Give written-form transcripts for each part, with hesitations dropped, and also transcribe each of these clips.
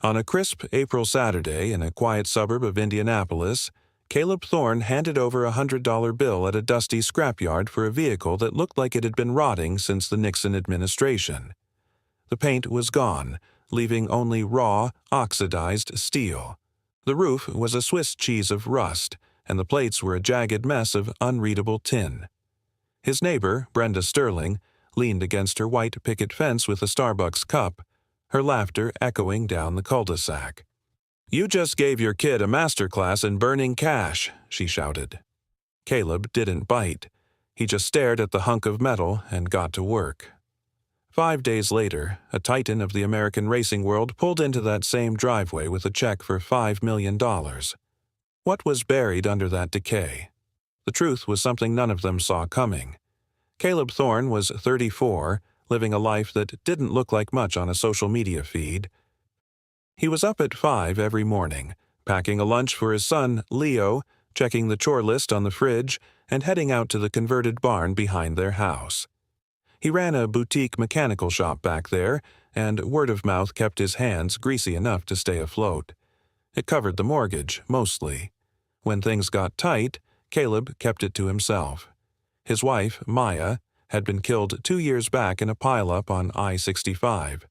On a crisp April Saturday in a quiet suburb of Indianapolis, Caleb Thorne handed over a $100 bill at a dusty scrapyard for a vehicle that looked like it had been rotting since the Nixon administration. The paint was gone, leaving only raw, oxidized steel. The roof was a Swiss cheese of rust, and the plates were a jagged mess of unreadable tin. His neighbor, Brenda Sterling, leaned against her white picket fence with a Starbucks cup, her laughter echoing down the cul-de-sac. "You just gave your kid a master class in burning cash," she shouted. Caleb didn't bite. He just stared at the hunk of metal and got to work. 5 days later, a titan of the American racing world pulled into that same driveway with a check for $5 million. What was buried under that decay? The truth was something none of them saw coming. Caleb Thorne was 34, living a life that didn't look like much on a social media feed. He was up at 5 every morning, packing a lunch for his son, Leo, checking the chore list on the fridge, and heading out to the converted barn behind their house. He ran a boutique mechanical shop back there, and word of mouth kept his hands greasy enough to stay afloat. It covered the mortgage, mostly. When things got tight, Caleb kept it to himself. His wife, Maya, had been killed 2 years back in a pileup on I-65.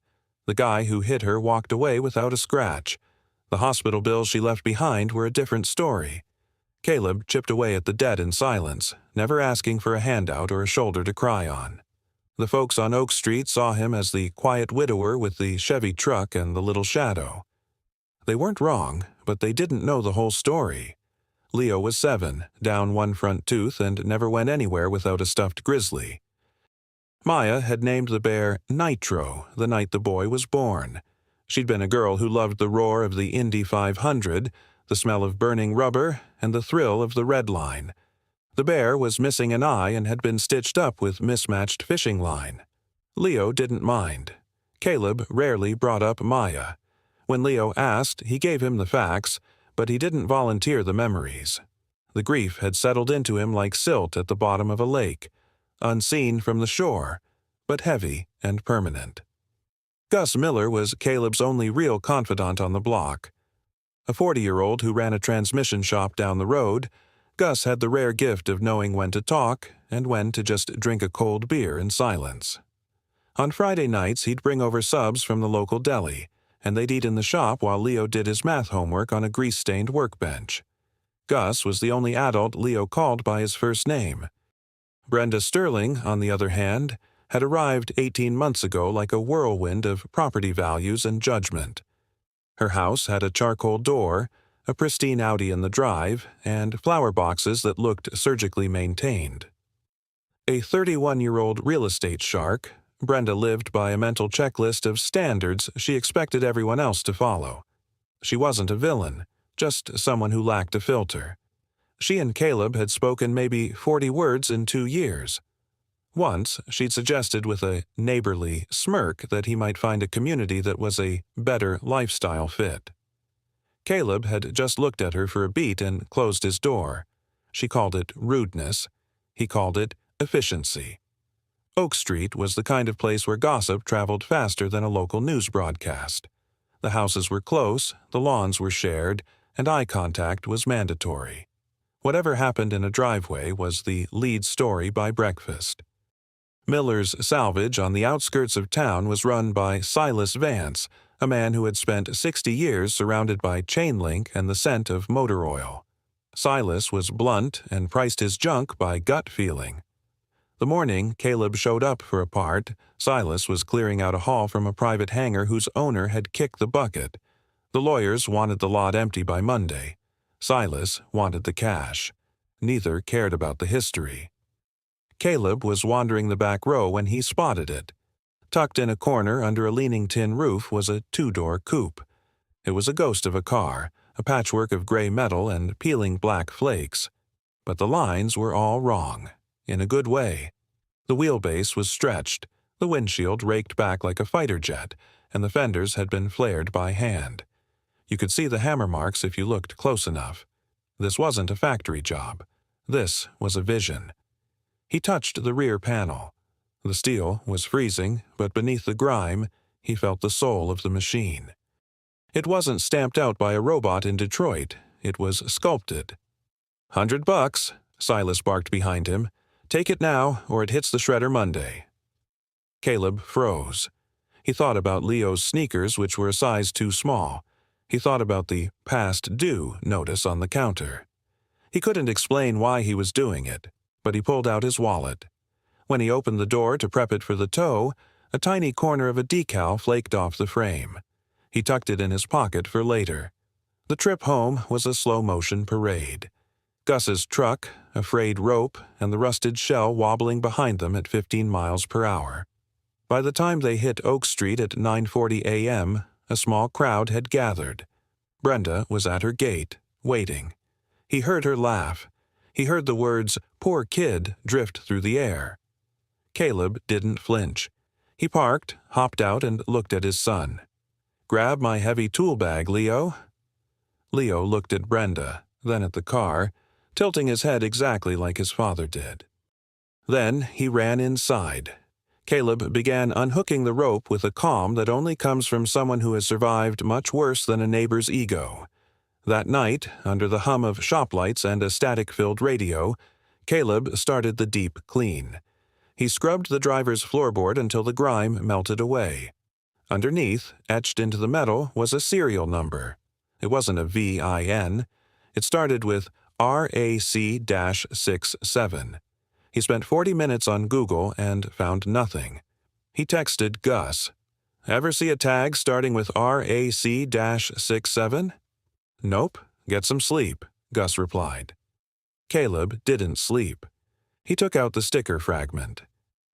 The guy who hit her walked away without a scratch. The hospital bills she left behind were a different story. Caleb chipped away at the debt in silence, never asking for a handout or a shoulder to cry on. The folks on Oak Street saw him as the quiet widower with the Chevy truck and the little shadow. They weren't wrong, but they didn't know the whole story. Leo was 7, down one front tooth, and never went anywhere without a stuffed grizzly. Maya had named the bear Nitro the night the boy was born. She'd been a girl who loved the roar of the Indy 500, the smell of burning rubber, and the thrill of the red line. The bear was missing an eye and had been stitched up with mismatched fishing line. Leo didn't mind. Caleb rarely brought up Maya. When Leo asked, he gave him the facts, but he didn't volunteer the memories. The grief had settled into him like silt at the bottom of a lake, unseen from the shore, but heavy and permanent. Gus Miller was Caleb's only real confidant on the block. A 40-year-old who ran a transmission shop down the road, Gus had the rare gift of knowing when to talk and when to just drink a cold beer in silence. On Friday nights, he'd bring over subs from the local deli, and they'd eat in the shop while Leo did his math homework on a grease-stained workbench. Gus was the only adult Leo called by his first name. Brenda Sterling, on the other hand, had arrived 18 months ago like a whirlwind of property values and judgment. Her house had a charcoal door, a pristine Audi in the drive, and flower boxes that looked surgically maintained. A 31-year-old real estate shark, Brenda lived by a mental checklist of standards she expected everyone else to follow. She wasn't a villain, just someone who lacked a filter. She and Caleb had spoken maybe 40 words in 2 years. Once, she'd suggested with a neighborly smirk that he might find a community that was a better lifestyle fit. Caleb had just looked at her for a beat and closed his door. She called it rudeness. He called it efficiency. Oak Street was the kind of place where gossip traveled faster than a local news broadcast. The houses were close, the lawns were shared, and eye contact was mandatory. Whatever happened in a driveway was the lead story by breakfast. Miller's Salvage on the outskirts of town was run by Silas Vance, a man who had spent 60 years surrounded by chain link and the scent of motor oil. Silas was blunt and priced his junk by gut feeling. The morning Caleb showed up for a part, Silas was clearing out a haul from a private hangar whose owner had kicked the bucket. The lawyers wanted the lot empty by Monday. Silas wanted the cash. Neither cared about the history. Caleb was wandering the back row when he spotted it. Tucked in a corner under a leaning tin roof was a 2-door coupe. It was a ghost of a car, a patchwork of gray metal and peeling black flakes. But the lines were all wrong, in a good way. The wheelbase was stretched, the windshield raked back like a fighter jet, and the fenders had been flared by hand. You could see the hammer marks if you looked close enough. This wasn't a factory job. This was a vision. He touched the rear panel. The steel was freezing, but beneath the grime, he felt the soul of the machine. It wasn't stamped out by a robot in Detroit. It was sculpted. $100, Silas barked behind him. Take it now, or it hits the shredder Monday. Caleb froze. He thought about Leo's sneakers, which were a size too small. He thought about the past due notice on the counter. He couldn't explain why he was doing it, but he pulled out his wallet. When he opened the door to prep it for the tow, a tiny corner of a decal flaked off the frame. He tucked it in his pocket for later. The trip home was a slow-motion parade. Gus's truck, a frayed rope, and the rusted shell wobbling behind them at 15 miles per hour. By the time they hit Oak Street at 9:40 a.m., a small crowd had gathered. Brenda was at her gate, waiting. He heard her laugh. He heard the words, "Poor kid," drift through the air. Caleb didn't flinch. He parked, hopped out, and looked at his son. "Grab my heavy tool bag, Leo." Leo looked at Brenda, then at the car, tilting his head exactly like his father did. Then he ran inside. Caleb began unhooking the rope with a calm that only comes from someone who has survived much worse than a neighbor's ego. That night, under the hum of shop lights and a static-filled radio, Caleb started the deep clean. He scrubbed the driver's floorboard until the grime melted away. Underneath, etched into the metal, was a serial number. It wasn't a VIN. It started with RAC-67. He spent 40 minutes on Google and found nothing. He texted Gus. "Ever see a tag starting with RAC-67? "Nope. Get some sleep," Gus replied. Caleb didn't sleep. He took out the sticker fragment.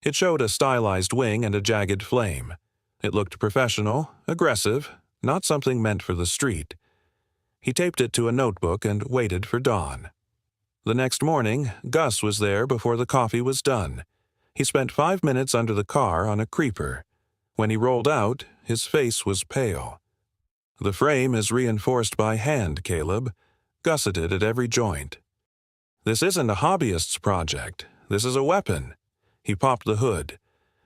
It showed a stylized wing and a jagged flame. It looked professional, aggressive, not something meant for the street. He taped it to a notebook and waited for dawn. The next morning, Gus was there before the coffee was done. He spent 5 minutes under the car on a creeper. When he rolled out, his face was pale. "The frame is reinforced by hand, Caleb, gusseted at every joint. This isn't a hobbyist's project. This is a weapon." He popped the hood.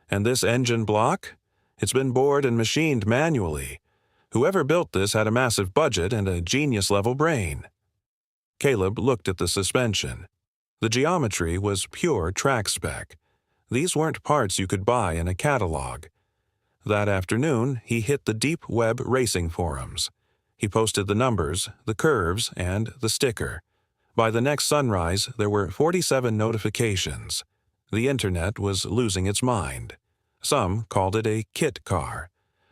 "And this engine block? It's been bored and machined manually. Whoever built this had a massive budget and a genius-level brain." Caleb looked at the suspension. The geometry was pure track spec. These weren't parts you could buy in a catalog. That afternoon, he hit the deep web racing forums. He posted the numbers, the curves, and the sticker. By the next sunrise, there were 47 notifications. The internet was losing its mind. Some called it a kit car.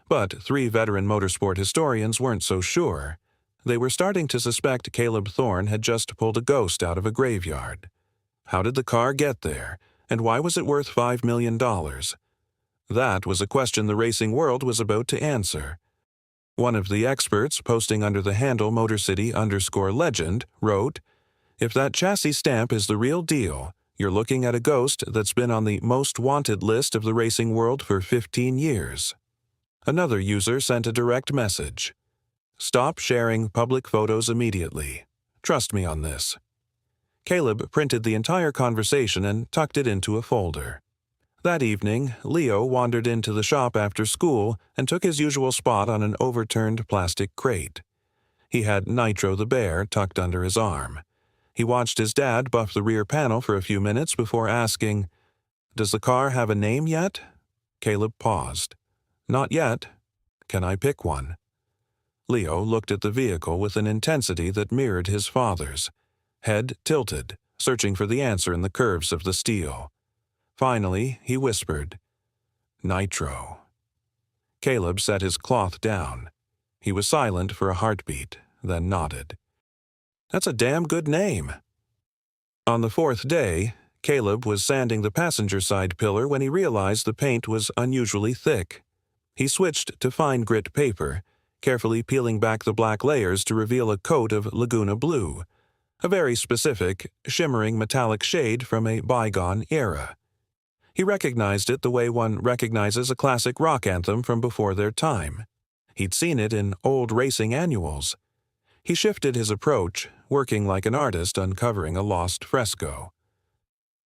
But 3 veteran motorsport historians weren't so sure. They were starting to suspect Caleb Thorne had just pulled a ghost out of a graveyard. How did the car get there, and why was it worth $5 million? That was a question the racing world was about to answer. One of the experts, posting under the handle MotorCity_legend, wrote, "If that chassis stamp is the real deal, you're looking at a ghost that's been on the most wanted list of the racing world for 15 years. Another user sent a direct message. "Stop sharing public photos immediately. Trust me on this." Caleb printed the entire conversation and tucked it into a folder. That evening, Leo wandered into the shop after school and took his usual spot on an overturned plastic crate. He had Nitro the bear tucked under his arm. He watched his dad buff the rear panel for a few minutes before asking, "Does the car have a name yet?" Caleb paused. "Not yet. Can I pick one?" Leo looked at the vehicle with an intensity that mirrored his father's. Head tilted, searching for the answer in the curves of the steel. Finally, he whispered, "Nitro." Caleb set his cloth down. He was silent for a heartbeat, then nodded. "That's a damn good name." On the 4th day, Caleb was sanding the passenger side pillar when he realized the paint was unusually thick. He switched to fine grit paper, carefully peeling back the black layers to reveal a coat of Laguna blue, a very specific, shimmering metallic shade from a bygone era. He recognized it the way one recognizes a classic rock anthem from before their time. He'd seen it in old racing annuals. He shifted his approach, working like an artist uncovering a lost fresco.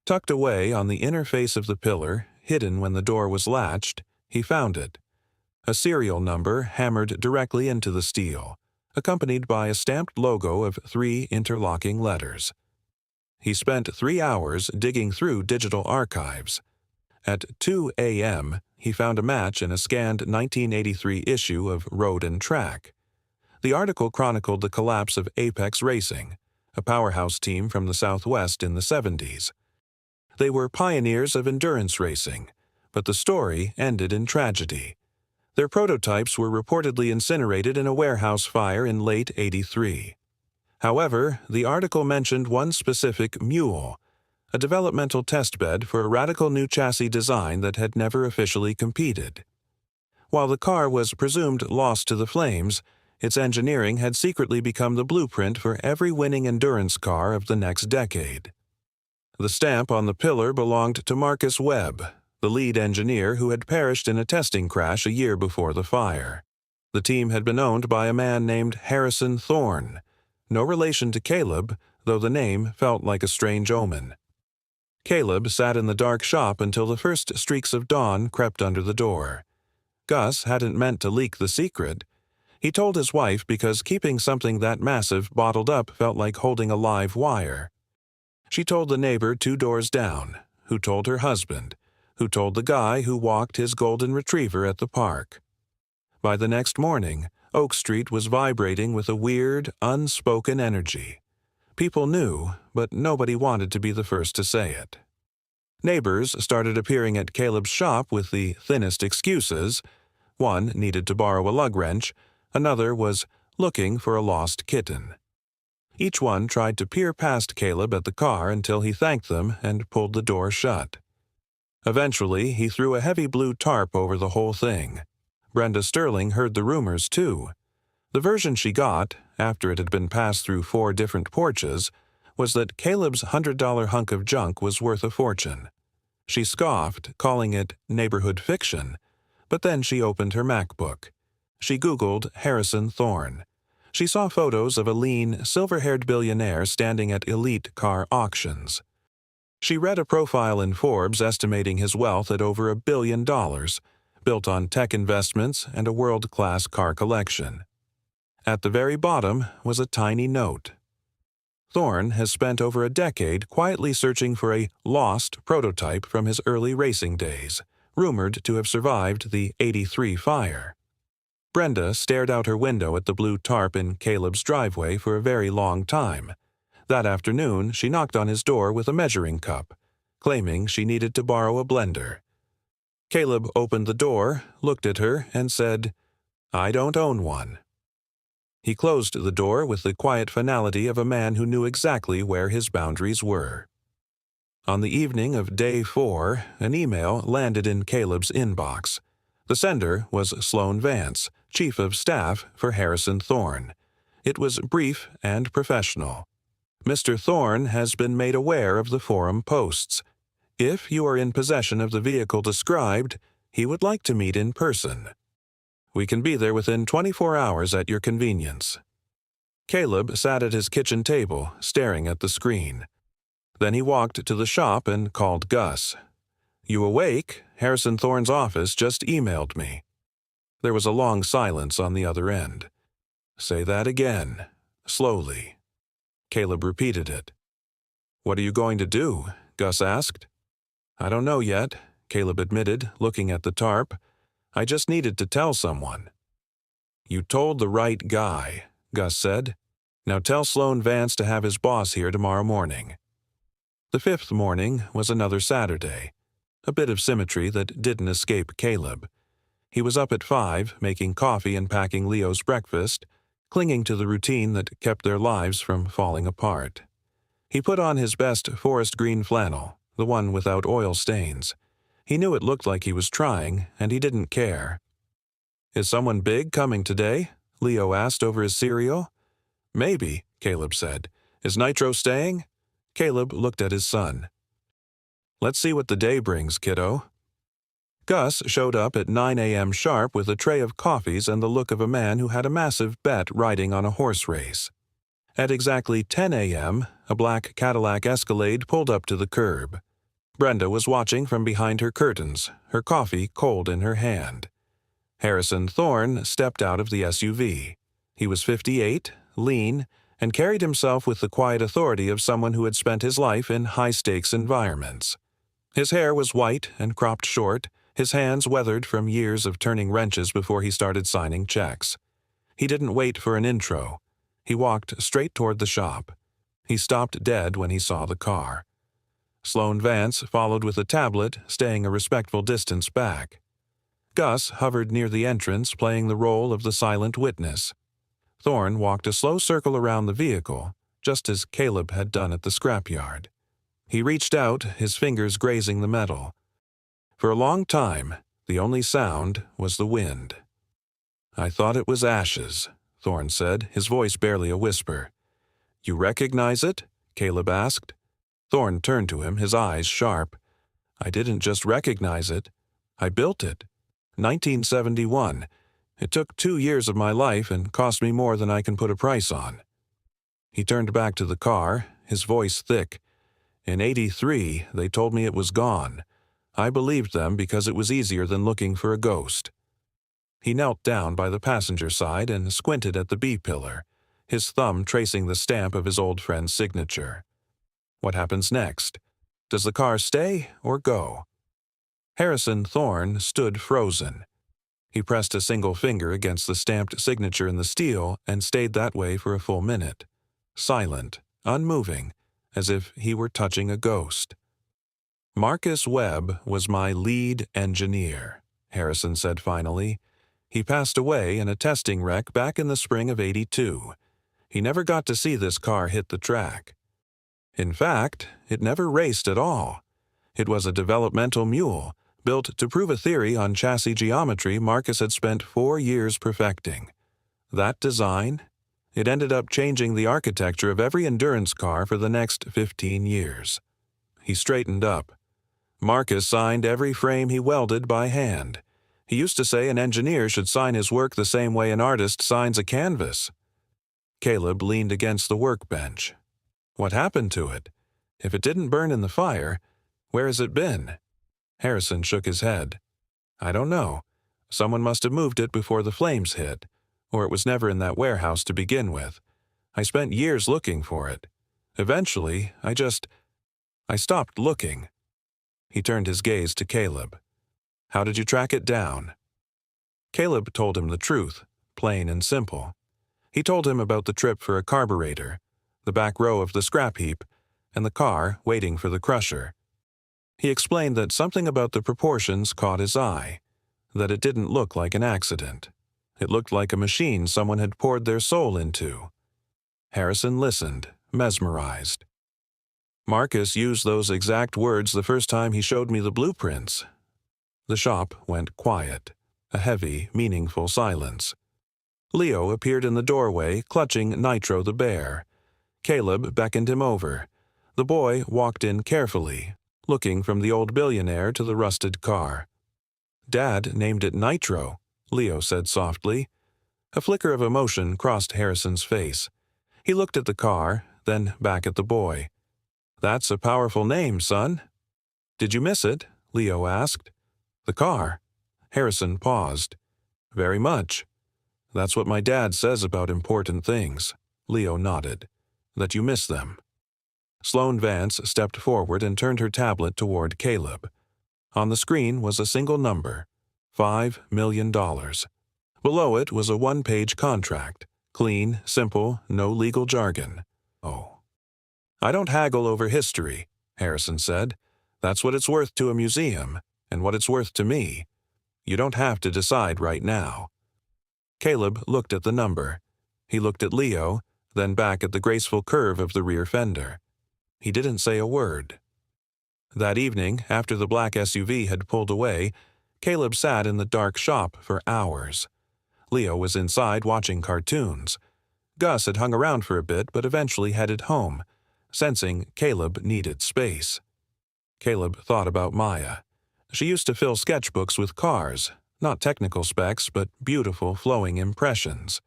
Tucked away on the inner face of the pillar, hidden when the door was latched, he found it. a serial number hammered directly into the steel, accompanied by a stamped logo of 3 interlocking letters. He spent 3 hours digging through digital archives. At 2 a.m., he found a match in a scanned 1983 issue of Road and Track. The article chronicled the collapse of Apex Racing, a powerhouse team from the Southwest in the 70s. They were pioneers of endurance racing, but the story ended in tragedy. Their prototypes were reportedly incinerated in a warehouse fire in late '83. However, the article mentioned one specific mule, a developmental testbed for a radical new chassis design that had never officially competed. While the car was presumed lost to the flames, its engineering had secretly become the blueprint for every winning endurance car of the next decade. The stamp on the pillar belonged to Marcus Webb, the lead engineer who had perished in a testing crash a year before the fire. The team had been owned by a man named Harrison Thorne, no relation to Caleb, though the name felt like a strange omen. Caleb sat in the dark shop until the first streaks of dawn crept under the door. Gus hadn't meant to leak the secret. He told his wife because keeping something that massive bottled up felt like holding a live wire. She told the neighbor 2 doors down, who told her husband, who told the guy who walked his golden retriever at the park. By the next morning, Oak Street was vibrating with a weird, unspoken energy. People knew, but nobody wanted to be the first to say it. Neighbors started appearing at Caleb's shop with the thinnest excuses. One needed to borrow a lug wrench, another was looking for a lost kitten. Each one tried to peer past Caleb at the car until he thanked them and pulled the door shut. Eventually, he threw a heavy blue tarp over the whole thing. Brenda Sterling heard the rumors, too. The version she got, after it had been passed through 4 different porches, was that Caleb's $100 hunk of junk was worth a fortune. She scoffed, calling it neighborhood fiction, but then she opened her MacBook. She Googled Harrison Thorne. She saw photos of a lean, silver-haired billionaire standing at elite car auctions. She read a profile in Forbes estimating his wealth at over $1 billion, built on tech investments and a world-class car collection. At the very bottom was a tiny note. Thorne has spent over a decade quietly searching for a lost prototype from his early racing days, rumored to have survived the '83 fire. Brenda stared out her window at the blue tarp in Caleb's driveway for a very long time. That afternoon, she knocked on his door with a measuring cup, claiming she needed to borrow a blender. Caleb opened the door, looked at her, and said, "I don't own one." He closed the door with the quiet finality of a man who knew exactly where his boundaries were. On the evening of day 4, an email landed in Caleb's inbox. The sender was Sloan Vance, Chief of Staff for Harrison Thorne. It was brief and professional. Mr. Thorne has been made aware of the forum posts. If you are in possession of the vehicle described, he would like to meet in person. We can be there within 24 hours at your convenience. Caleb sat at his kitchen table, staring at the screen. Then he walked to the shop and called Gus. "You awake? Harrison Thorne's office just emailed me." There was a long silence on the other end. "Say that again, slowly." Caleb repeated it. "What are you going to do?" Gus asked. "I don't know yet," Caleb admitted, looking at the tarp. "I just needed to tell someone." "You told the right guy," Gus said. "Now tell Sloan Vance to have his boss here tomorrow morning." The 5th morning was another Saturday, a bit of symmetry that didn't escape Caleb. He was up at 5, making coffee and packing Leo's breakfast, clinging to the routine that kept their lives from falling apart. He put on his best forest green flannel, the one without oil stains. He knew it looked like he was trying, and he didn't care. "Is someone big coming today?" Leo asked over his cereal. "Maybe," Caleb said. "Is Nitro staying?" Caleb looked at his son. "Let's see what the day brings, kiddo." Gus showed up at 9 a.m. sharp with a tray of coffees and the look of a man who had a massive bet riding on a horse race. At exactly 10 a.m., a black Cadillac Escalade pulled up to the curb. Brenda was watching from behind her curtains, her coffee cold in her hand. Harrison Thorne stepped out of the SUV. He was 58, lean, and carried himself with the quiet authority of someone who had spent his life in high-stakes environments. His hair was white and cropped short, his hands weathered from years of turning wrenches before he started signing checks. He didn't wait for an intro. He walked straight toward the shop. He stopped dead when he saw the car. Sloan Vance followed with a tablet, staying a respectful distance back. Gus hovered near the entrance, playing the role of the silent witness. Thorne walked a slow circle around the vehicle, just as Caleb had done at the scrapyard. He reached out, his fingers grazing the metal. For a long time, the only sound was the wind. "I thought it was ashes," Thorne said, his voice barely a whisper. "You recognize it?" Caleb asked. Thorne turned to him, his eyes sharp. "I didn't just recognize it. I built it. 1971. It took 2 years of my life and cost me more than I can put a price on." He turned back to the car, his voice thick. "In '83, they told me it was gone. I believed them because it was easier than looking for a ghost." He knelt down by the passenger side and squinted at the B-pillar, his thumb tracing the stamp of his old friend's signature. What happens next? Does the car stay or go? Harrison Thorne stood frozen. He pressed a single finger against the stamped signature in the steel and stayed that way for a full minute, silent, unmoving, as if he were touching a ghost. "Marcus Webb was my lead engineer," Harrison said finally. "He passed away in a testing wreck back in the spring of '82. He never got to see this car hit the track. In fact, it never raced at all. It was a developmental mule, built to prove a theory on chassis geometry Marcus had spent 4 years perfecting. That design, it ended up changing the architecture of every endurance car for the next 15 years. He straightened up. Marcus signed every frame he welded by hand. He used to say an engineer should sign his work the same way an artist signs a canvas." Caleb leaned against the workbench. "What happened to it? If it didn't burn in the fire, where has it been?" Harrison shook his head. "I don't know. Someone must have moved it before the flames hit, or it was never in that warehouse to begin with. I spent years looking for it. Eventually, I stopped looking." He turned his gaze to Caleb. "How did you track it down?" Caleb told him the truth, plain and simple. He told him about the trip for a carburetor, the back row of the scrap heap, and the car waiting for the crusher. He explained that something about the proportions caught his eye, that it didn't look like an accident. It looked like a machine someone had poured their soul into. Harrison listened, mesmerized. "Marcus used those exact words the first time he showed me the blueprints." The shop went quiet, a heavy, meaningful silence. Leo appeared in the doorway, clutching Nitro the bear. Caleb beckoned him over. The boy walked in carefully, looking from the old billionaire to the rusted car. "Dad named it Nitro," Leo said softly. A flicker of emotion crossed Harrison's face. He looked at the car, then back at the boy. "That's a powerful name, son." "Did you miss it?" Leo asked. "The car?" Harrison paused. "Very much. That's what my dad says about important things." Leo nodded. "That you miss them." Sloan Vance stepped forward and turned her tablet toward Caleb. On the screen was a single number, $5 million. Below it was a 1-page contract, clean, simple, no legal jargon. "Oh." "I don't haggle over history," Harrison said. "That's what it's worth to a museum, and what it's worth to me. You don't have to decide right now." Caleb looked at the number. He looked at Leo, then back at the graceful curve of the rear fender. He didn't say a word. That evening, after the black SUV had pulled away, Caleb sat in the dark shop for hours. Leo was inside watching cartoons. Gus had hung around for a bit but eventually headed home, sensing Caleb needed space. Caleb thought about Maya. She used to fill sketchbooks with cars, not technical specs but beautiful flowing impressions.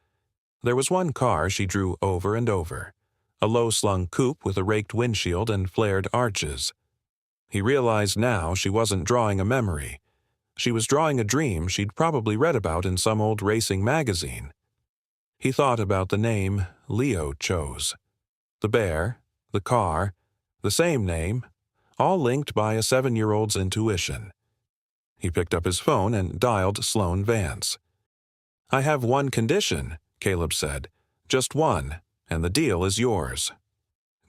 There was one car she drew over and over, a low-slung coupe with a raked windshield and flared arches. He realized now she wasn't drawing a memory. She was drawing a dream she'd probably read about in some old racing magazine. He thought about the name Leo chose. The bear, the car, the same name, all linked by a 7-year-old's intuition. He picked up his phone and dialed Sloane Vance. "I have one condition," Caleb said. "Just one, and the deal is yours."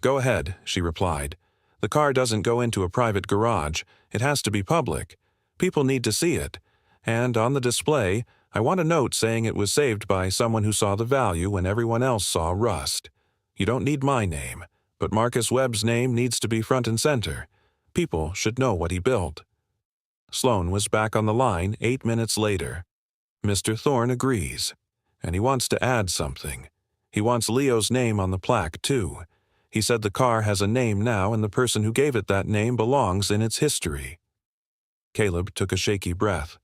"Go ahead," she replied. "The car doesn't go into a private garage. It has to be public. People need to see it. And on the display, I want a note saying it was saved by someone who saw the value when everyone else saw rust. You don't need my name, but Marcus Webb's name needs to be front and center. People should know what he built." Sloane was back on the line 8 minutes later. "Mr. Thorne agrees. And he wants to add something. He wants Leo's name on the plaque, too. He said the car has a name now and the person who gave it that name belongs in its history." Caleb took a shaky breath.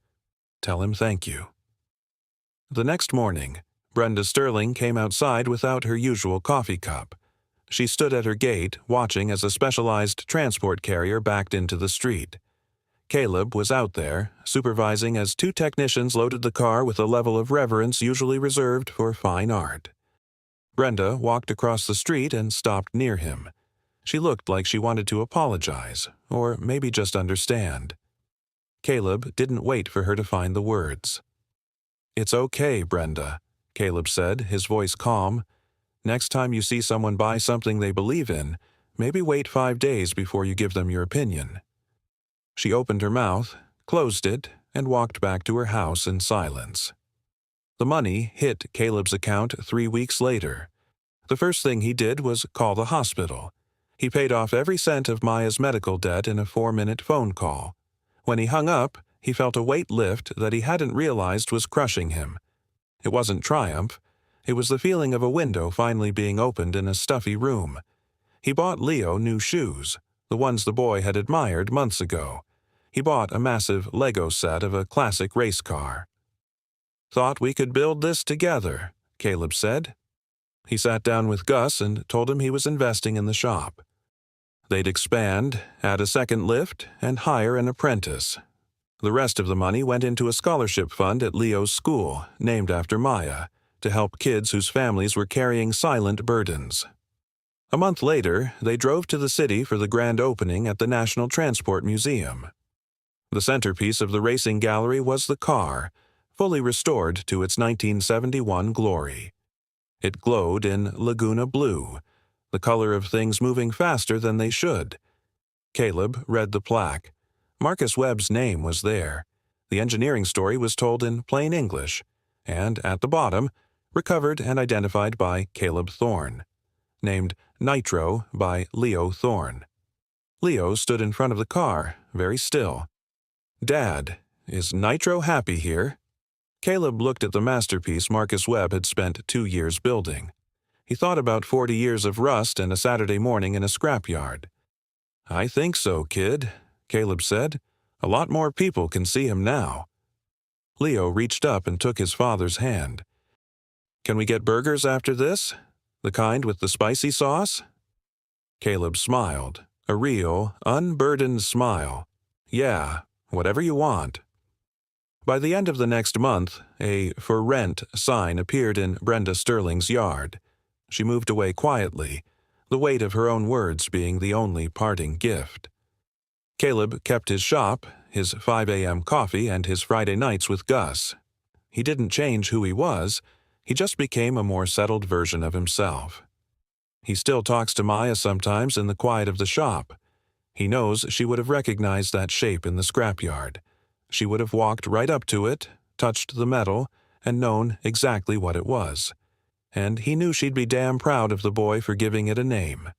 "Tell him thank you." The next morning, Brenda Sterling came outside without her usual coffee cup. She stood at her gate, watching as a specialized transport carrier backed into the street. Caleb was out there, supervising as 2 technicians loaded the car with a level of reverence usually reserved for fine art. Brenda walked across the street and stopped near him. She looked like she wanted to apologize, or maybe just understand. Caleb didn't wait for her to find the words. "It's okay, Brenda," Caleb said, his voice calm. "Next time you see someone buy something they believe in, maybe wait 5 days before you give them your opinion." She opened her mouth, closed it, and walked back to her house in silence. The money hit Caleb's account 3 weeks later. The first thing he did was call the hospital. He paid off every cent of Maya's medical debt in a 4-minute phone call. When he hung up, he felt a weight lift that he hadn't realized was crushing him. It wasn't triumph. It was the feeling of a window finally being opened in a stuffy room. He bought Leo new shoes, the ones the boy had admired months ago. He bought a massive Lego set of a classic race car. "Thought we could build this together," Caleb said. He sat down with Gus and told him he was investing in the shop. They'd expand, add a second lift, and hire an apprentice. The rest of the money went into a scholarship fund at Leo's school, named after Maya, to help kids whose families were carrying silent burdens. A month later, they drove to the city for the grand opening at the National Transport Museum. The centerpiece of the racing gallery was the car, fully restored to its 1971 glory. It glowed in Laguna blue, the color of things moving faster than they should. Caleb read the plaque. Marcus Webb's name was there. The engineering story was told in plain English, and at the bottom, recovered and identified by Caleb Thorne. Named Nitro by Leo Thorne. Leo stood in front of the car, very still. "Dad, is Nitro happy here?" Caleb looked at the masterpiece Marcus Webb had spent 2 years building. He thought about 40 years of rust and a Saturday morning in a scrapyard. "I think so, kid," Caleb said. "A lot more people can see him now." Leo reached up and took his father's hand. "Can we get burgers after this? The kind with the spicy sauce?" Caleb smiled, a real, unburdened smile. "Yeah, whatever you want." By the end of the next month, a "For Rent" sign appeared in Brenda Sterling's yard. She moved away quietly, the weight of her own words being the only parting gift. Caleb kept his shop, his 5 a.m. coffee, and his Friday nights with Gus. He didn't change who he was. He just became a more settled version of himself. He still talks to Maya sometimes in the quiet of the shop. He knows she would have recognized that shape in the scrapyard. She would have walked right up to it, touched the metal, and known exactly what it was. And he knew she'd be damn proud of the boy for giving it a name.